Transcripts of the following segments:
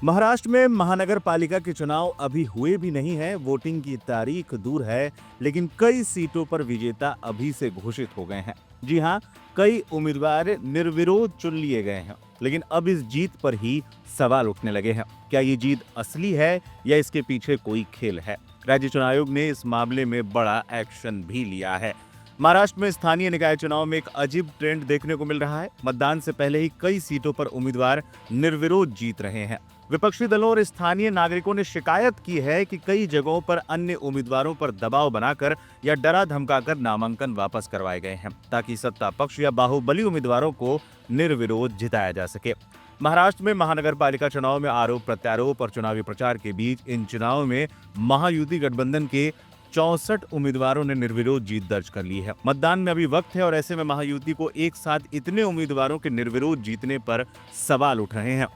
महाराष्ट्र में महानगर पालिका के चुनाव अभी हुए भी नहीं है, वोटिंग की तारीख दूर है, लेकिन कई सीटों पर विजेता अभी से घोषित हो गए हैं। जी हां, कई उम्मीदवार निर्विरोध चुन लिए गए हैं, लेकिन अब इस जीत पर ही सवाल उठने लगे हैं। क्या ये जीत असली है या इसके पीछे कोई खेल है? राज्य चुनाव आयोग ने इस मामले में बड़ा एक्शन भी लिया है। महाराष्ट्र में स्थानीय निकाय चुनाव में एक अजीब ट्रेंड देखने को मिल रहा है। मतदान से पहले ही कई सीटों पर उम्मीदवार निर्विरोध जीत रहे हैं। विपक्षी दलों और स्थानीय नागरिकों ने शिकायत की है कि कई जगहों पर अन्य उम्मीदवारों पर दबाव बनाकर या डरा धमकाकर नामांकन वापस करवाए गए हैं, ताकि सत्ता पक्ष या बाहुबली उम्मीदवारों को निर्विरोध जिताया जा सके। महाराष्ट्र में महानगर पालिका चुनाव में आरोप प्रत्यारोप और चुनावी प्रचार के बीच इन चुनावों में महायुति गठबंधन के 64 उम्मीदवारों ने निर्विरोध जीत दर्ज कर ली है। मतदान में अभी वक्त है और ऐसे में महायुति को एक साथ इतने उम्मीदवारों के निर्विरोध जीतने पर सवाल उठ रहे हैं।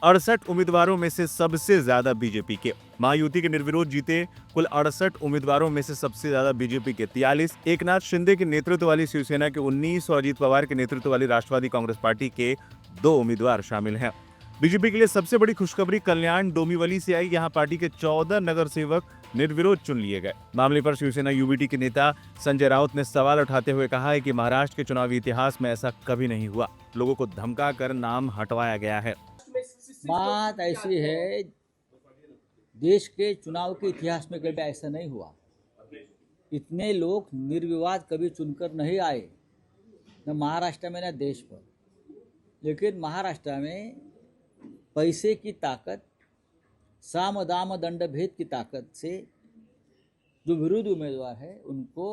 68 उम्मीदवारों में से सबसे ज्यादा बीजेपी के। महायुति के निर्विरोध जीते कुल 68 उम्मीदवारों में से सबसे ज्यादा बीजेपी के 43, एकनाथ शिंदे के नेतृत्व वाली शिवसेना के 19 और अजीत पवार के नेतृत्व वाली राष्ट्रवादी कांग्रेस पार्टी के 2 उम्मीदवार शामिल हैं। बीजेपी के लिए सबसे बड़ी खुशखबरी कल्याण डोंबिवली से आई। यहाँ पार्टी के 14 नगर सेवक निर्विरोध चुन लिए गए। मामले पर शिवसेना यूबीटी के नेता संजय राउत ने सवाल उठाते हुए कहा है कि महाराष्ट्र के चुनावी इतिहास में ऐसा कभी नहीं हुआ। लोगों को धमका कर नाम हटवाया गया है। बात ऐसी है, देश के चुनाव के इतिहास में कभी ऐसा नहीं हुआ। इतने लोग निर्विवाद कभी चुनकर नहीं आए, न महाराष्ट्र में न देश पर। लेकिन महाराष्ट्र में पैसे की ताकत, साम दाम दंड भेद की ताकत से जो विरोधी उम्मीदवार है उनको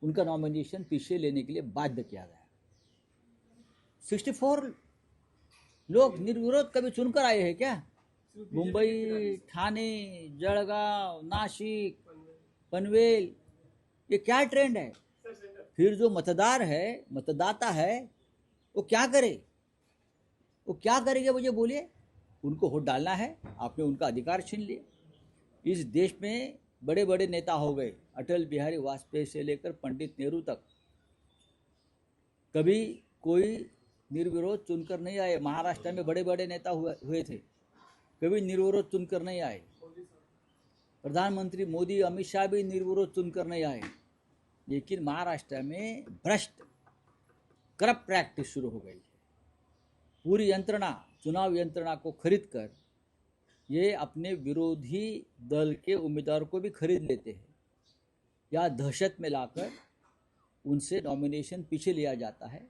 उनका नॉमिनेशन पीछे लेने के लिए बाध्य किया गया। 64 लोग निर्विरोध कभी चुनकर आए हैं क्या? मुंबई, ठाणे, जळगाव, नाशिक, पनवेल, ये क्या ट्रेंड है? फिर जो मतदाता है वो क्या करे? वो क्या करेंगे मुझे बोलिए? उनको वोट डालना है, आपने उनका अधिकार छीन लिया। इस देश में बड़े बड़े नेता हो गए, अटल बिहारी वाजपेयी से लेकर पंडित नेहरू तक, कभी कोई निर्विरोध चुनकर नहीं आए। महाराष्ट्र में बड़े बड़े नेता हुए थे, कभी निर्विरोध चुनकर नहीं आए। प्रधानमंत्री मोदी, अमित शाह भी निर्विरोध चुनकर नहीं आए। लेकिन महाराष्ट्र में भ्रष्ट करप्ट प्रैक्टिस शुरू हो गई है। पूरी यंत्रणा, चुनाव यंत्रणा को खरीद कर ये अपने विरोधी दल के उम्मीदवार को भी खरीद लेते हैं, या दहशत में लाकर उनसे नॉमिनेशन पीछे लिया जाता है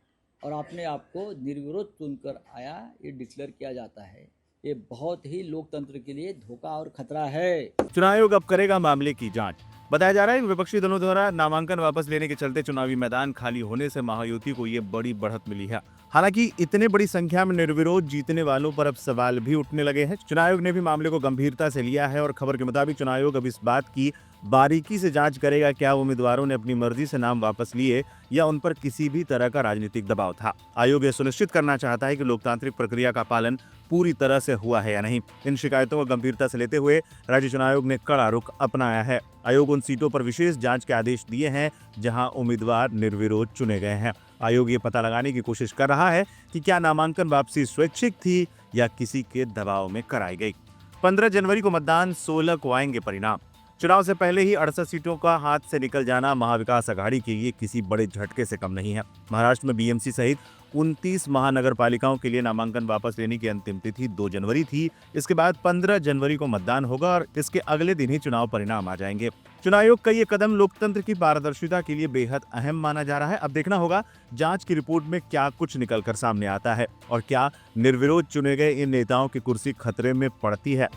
और अपने आप को निर्विरोध चुनकर आया ये डिक्लेयर किया जाता है। ये बहुत ही लोकतंत्र के लिए धोखा और खतरा है। चुनाव आयोग अब करेगा मामले की जांच। बताया जा रहा है कि विपक्षी दलों द्वारा नामांकन वापस लेने के चलते चुनावी मैदान खाली होने से महायुति को ये बड़ी बढ़त मिली है। हालांकि इतने बड़ी संख्या में निर्विरोध जीतने वालों पर अब सवाल भी उठने लगे हैं। चुनाव आयोग ने भी मामले को गंभीरता से लिया है और खबर के मुताबिक चुनाव आयोग अब इस बात की बारीकी से जांच करेगा क्या उम्मीदवारों ने अपनी मर्जी से नाम वापस लिए या उन पर किसी भी तरह का राजनीतिक दबाव था। आयोग यह सुनिश्चित करना चाहता है कि लोकतांत्रिक प्रक्रिया का पालन पूरी तरह से हुआ है या नहीं। इन शिकायतों को गंभीरता से लेते हुए राज्य चुनाव आयोग ने कड़ा रुख अपनाया है। आयोग उन सीटों पर विशेष जांच के आदेश दिए हैं जहां उम्मीदवार निर्विरोध चुने गए हैं। आयोग ये पता लगाने की कोशिश कर रहा है कि क्या नामांकन वापसी स्वैच्छिक थी या किसी के दबाव में कराई गई। 15 जनवरी को मतदान, 16 को आएंगे परिणाम। चुनाव से पहले ही 68 सीटों का हाथ से निकल जाना महाविकास अघाड़ी के लिए किसी बड़े झटके से कम नहीं है। महाराष्ट्र में बीएमसी सहित 29 महानगर पालिकाओं के लिए नामांकन वापस लेने की अंतिम तिथि 2 जनवरी थी। इसके बाद 15 जनवरी को मतदान होगा और इसके अगले दिन ही चुनाव परिणाम आ जाएंगे। चुनाव आयोग का ये कदम लोकतंत्र की पारदर्शिता के लिए बेहद अहम माना जा रहा है। अब देखना होगा जांच की रिपोर्ट में क्या कुछ निकलकर सामने आता है और क्या निर्विरोध चुने गए इन नेताओं की कुर्सी खतरे में पड़ती है।